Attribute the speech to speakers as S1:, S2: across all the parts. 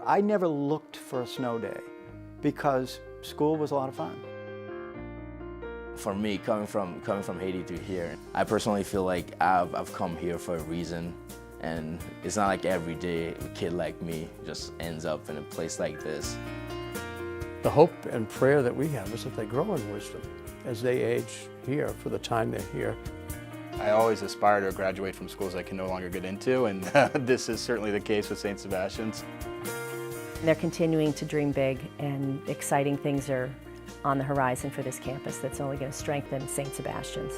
S1: I never looked for a snow day because school was a lot of fun.
S2: For me, coming from Haiti to here, I personally feel like I've come here for a reason, and it's not like every day a kid like me just ends up in a place like this.
S3: The hope and prayer that we have is that they grow in wisdom as they age here for the time they're here.
S4: I always aspire to graduate from schools I can no longer get into, and this is certainly the case with St. Sebastian's.
S5: They're continuing to dream big, and exciting things are on the horizon for this campus that's only going to strengthen St. Sebastian's.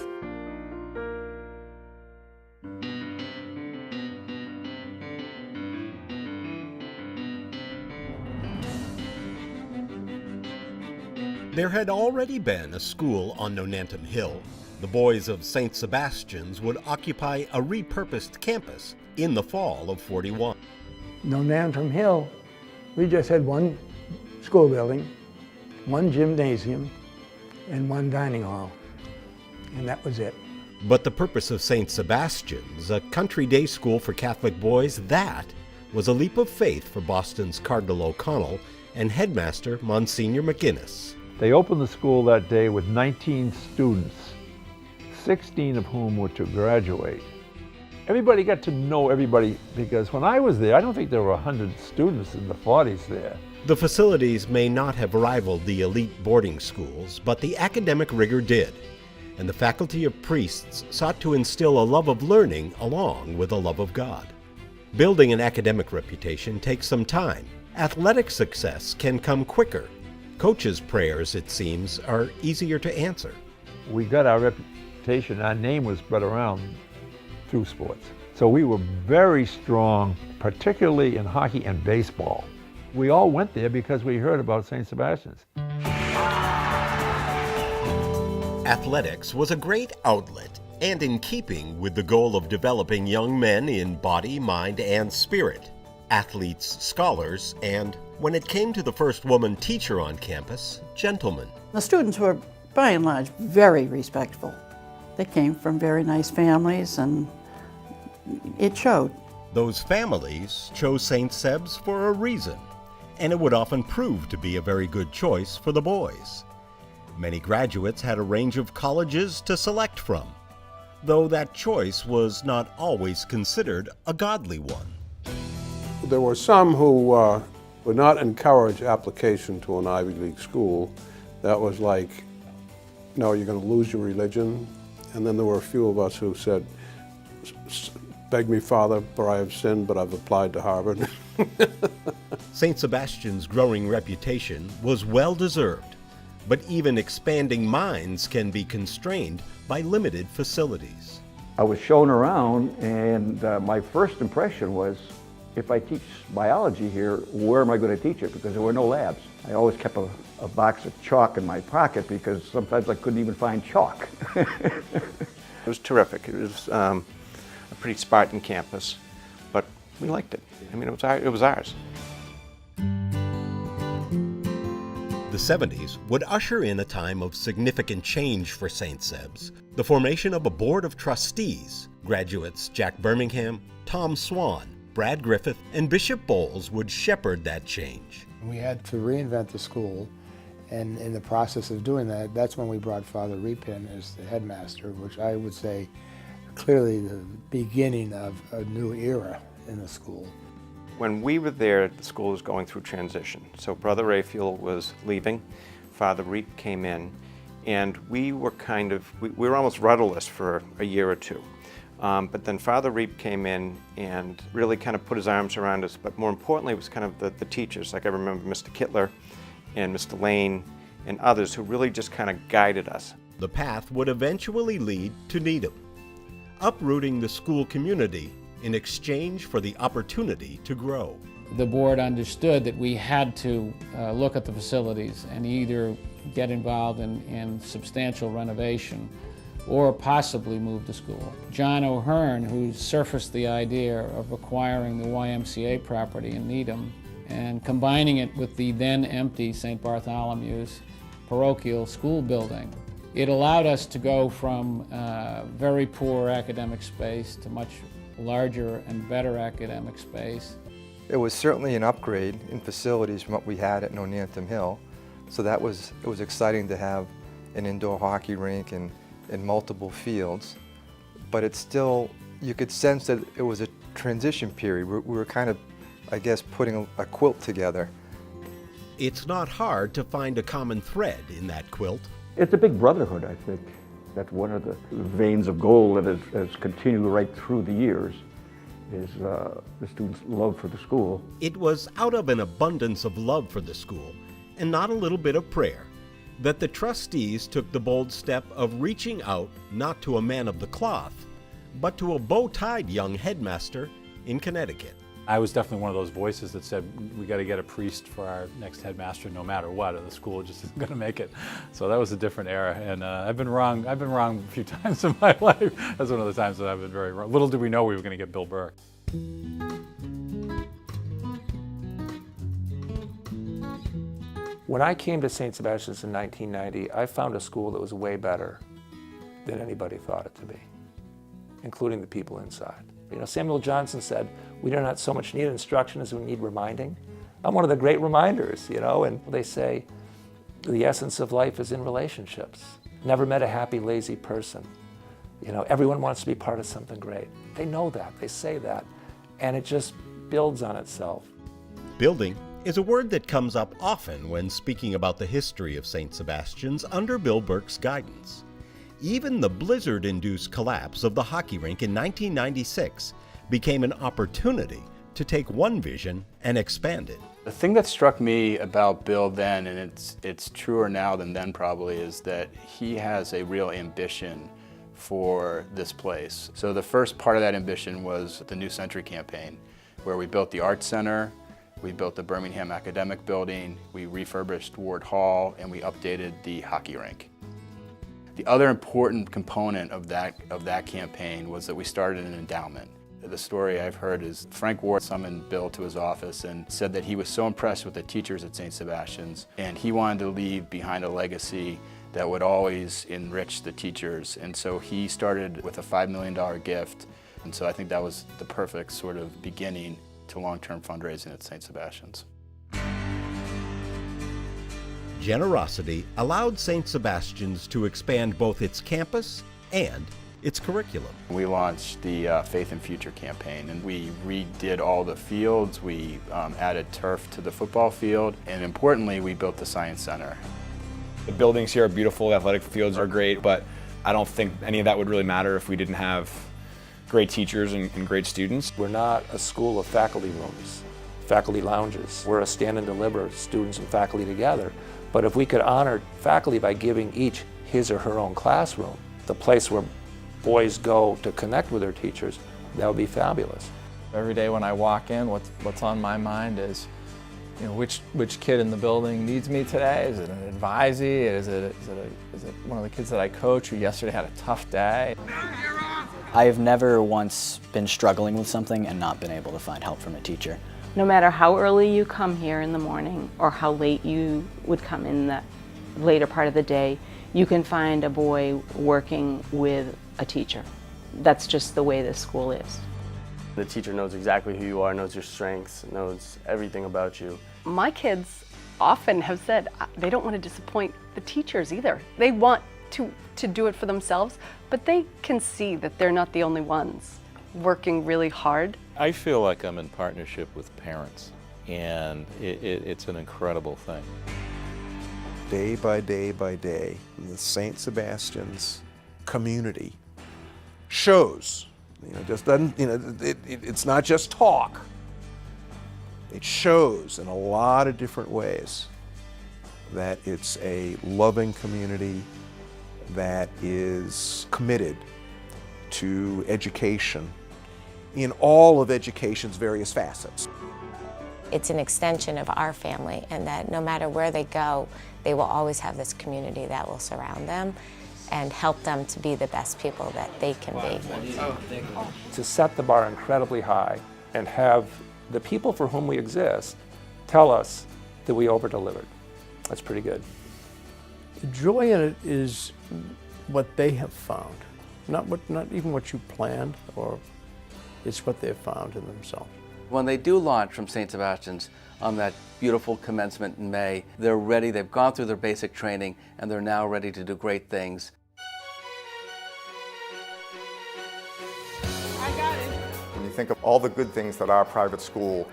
S6: There had already been a school on Nonantum Hill. The boys of St. Sebastian's would occupy a repurposed campus in the fall of '41.
S7: Nonantum Hill, we just had one school building, one gymnasium, and one dining hall, and that was it.
S6: But the purpose of St. Sebastian's, a country day school for Catholic boys, that was a leap of faith for Boston's Cardinal O'Connell and headmaster Monsignor McGinnis.
S8: They opened the school that day with 19 students, 16 of whom were to graduate. Everybody got to know everybody, because when I was there, I don't think there were 100 students in the 40s there.
S6: The facilities may not have rivaled the elite boarding schools, but the academic rigor did, and the faculty of priests sought to instill a love of learning along with a love of God. Building an academic reputation takes some time. Athletic success can come quicker. Coaches' prayers, it seems, are easier to answer.
S8: We got our reputation, our name was spread around through sports. So we were very strong, particularly in hockey and baseball. We all went there because we heard about St. Sebastian's.
S6: Athletics was a great outlet, and in keeping with the goal of developing young men in body, mind, and spirit. Athletes, scholars, and, when it came to the first woman teacher on campus, gentlemen.
S9: The students were, by and large, very respectful. They came from very nice families, and it showed.
S6: Those families chose St. Seb's for a reason, and it would often prove to be a very good choice for the boys. Many graduates had a range of colleges to select from, though that choice was not always considered a godly one.
S10: There were some who would not encourage application to an Ivy League school. That was like, no, you're going to lose your religion. And then there were a few of us who said, beg me, Father, for I have sinned, but I've applied to Harvard.
S6: St. Sebastian's growing reputation was well-deserved, but even expanding minds can be constrained by limited facilities.
S11: I was shown around, and my first impression was, if I teach biology here, where am I going to teach it? Because there were no labs. I always kept a box of chalk in my pocket because sometimes I couldn't even find chalk.
S12: It was terrific. It was a pretty Spartan campus, but we liked it. I mean, it was ours.
S6: The 70s would usher in a time of significant change for St. Seb's, the formation of a board of trustees. Graduates Jack Birmingham, Tom SWAN, Brad Griffith, and Bishop Bowles would shepherd that change.
S13: We had to reinvent the school, and in the process of doing that, that's when we brought Father Reap in as the headmaster, which I would say clearly the beginning of a new era in the school.
S12: When we were there, the school was going through transition. So Brother Raphael was leaving, Father Reap came in, and we were we were almost rudderless for a year or two. But then Father Reap came in and really kind of put his arms around us, but more importantly it was kind of the teachers. Like I remember Mr. Kittler and Mr. Lane and others who really just kind of guided us.
S6: The path would eventually lead to Needham, uprooting the school community in exchange for the opportunity to grow.
S14: The board understood that we had to look at the facilities and either get involved in substantial renovation or possibly move the school. John O'Hearn, who surfaced the idea of acquiring the YMCA property in Needham and combining it with the then empty St. Bartholomew's parochial school building, it allowed us to go from very poor academic space to much larger and better academic space.
S15: It was certainly an upgrade in facilities from what we had at Northampton Hill. So it was exciting to have an indoor hockey rink and multiple fields. But it's still, you could sense that it was a transition period. We were kind of, I guess, putting a quilt together.
S6: It's not hard to find a common thread in that quilt.
S11: It's a big brotherhood, I think. That's one of the veins of gold that has continued right through the years, is the students' love for the school.
S6: It was out of an abundance of love for the school, and not a little bit of prayer, that the trustees took the bold step of reaching out not to a man of the cloth, but to a bow-tied young headmaster in Connecticut.
S16: I was definitely one of those voices that said, we got to get a priest for our next headmaster no matter what, or the school just isn't going to make it. So that was a different era, and I've been wrong a few times in my life. That's one of the times that I've been very wrong. Little did we know we were going to get Bill Burke.
S17: When I came to St. Sebastian's in 1990, I found a school that was way better than anybody thought it to be, including the people inside. You know, Samuel Johnson said, we do not so much need instruction as we need reminding. I'm one of the great reminders, you know, and they say the essence of life is in relationships. Never met a happy, lazy person. You know, everyone wants to be part of something great. They know that, they say that, and it just builds on itself.
S6: Building is a word that comes up often when speaking about the history of St. Sebastian's under Bill Burke's guidance. Even the blizzard-induced collapse of the hockey rink in 1996 became an opportunity to take one vision and expand it.
S4: The thing that struck me about Bill then, and it's truer now than then probably, is that he has a real ambition for this place. So the first part of that ambition was the New Century campaign, where we built the Arts Center, we built the Birmingham Academic Building, we refurbished Ward Hall, and we updated the hockey rink. The other important component of that campaign was that we started an endowment. The story I've heard is Frank Ward summoned Bill to his office and said that he was so impressed with the teachers at St. Sebastian's, and he wanted to leave behind a legacy that would always enrich the teachers. And so he started with a $5 million gift, and so I think that was the perfect sort of beginning to long-term fundraising at St. Sebastian's.
S6: Generosity allowed St. Sebastian's to expand both its campus and its curriculum.
S4: We launched the Faith and Future campaign, and we redid all the fields, we added turf to the football field, and importantly, we built the Science Center.
S18: The buildings here are beautiful, the athletic fields are great, but I don't think any of that would really matter if we didn't have great teachers and great students.
S17: We're not a school of faculty rooms, faculty lounges. We're a stand and deliver, students and faculty together. But if we could honor faculty by giving each his or her own classroom, the place where boys go to connect with their teachers, that would be fabulous.
S19: Every day when I walk in, what's on my mind is, you know, which kid in the building needs me today? Is it an advisee? Is it one of the kids that I coach who yesterday had a tough day?
S20: I have never once been struggling with something and not been able to find help from a teacher.
S21: No matter how early you come here in the morning or how late you would come in the later part of the day, you can find a boy working with a teacher. That's just the way this school is.
S22: The teacher knows exactly who you are, knows your strengths, knows everything about you.
S23: My kids often have said they don't want to disappoint the teachers either. They want to do it for themselves, but they can see that they're not the only ones working really hard.
S24: I feel like I'm in partnership with parents, and it's an incredible thing.
S25: Day by day by day, the St. Sebastian's community shows, just doesn't, it's not just talk. It shows in a lot of different ways that it's a loving community that is committed to education in all of education's various facets.
S26: It's an extension of our family, and that no matter where they go, they will always have this community that will surround them and help them to be the best people that they can be.
S17: To set the bar incredibly high and have the people for whom we exist tell us that we over-delivered. That's pretty good.
S3: The joy in it is what they have found, not even what you planned, or it's what they've found in themselves.
S1: When they do launch from St. Sebastian's on that beautiful commencement in May, they're ready, they've gone through their basic training, and they're now ready to do great things.
S2: When you think of all the good things that our private school,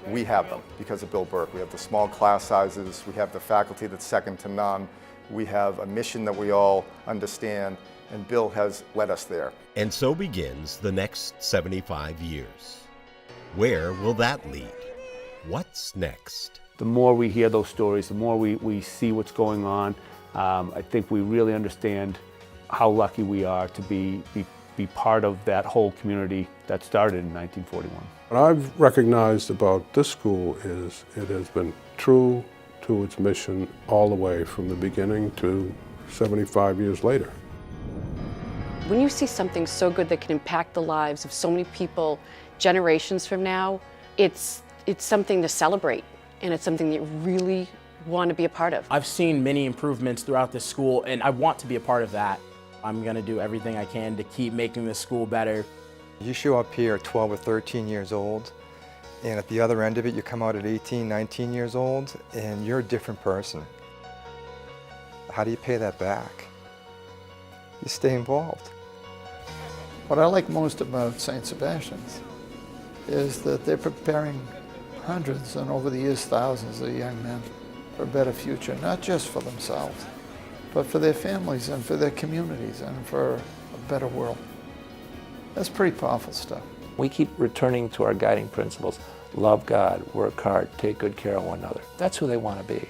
S2: we have them because of Bill Burke. We have the small class sizes, we have the faculty that's second to none, we have a mission that we all understand, and Bill has led us there.
S6: And so begins the next 75 years. Where will that lead? What's next?
S5: The more we hear those stories, the more we see what's going on, I think we really understand how lucky we are to be part of that whole community that started in 1941.
S10: What I've recognized about this school is it has been true to its mission all the way from the beginning to 75 years later.
S7: When you see something so good that can impact the lives of so many people generations from now, it's something to celebrate, and it's something that you really want to be a part of.
S8: I've seen many improvements throughout this school, and I want to be a part of that. I'm going to do everything I can to keep making this school better.
S15: You show up here at 12 or 13 years old, and at the other end of it, you come out at 18, 19 years old, and you're a different person. How do you pay that back? You stay involved.
S9: What I like most about St. Sebastian's is that they're preparing hundreds and over the years thousands of young men for a better future, not just for themselves, but for their families and for their communities and for a better world. That's pretty powerful stuff.
S17: We keep returning to our guiding principles. Love God, work hard, take good care of one another. That's who they want to be.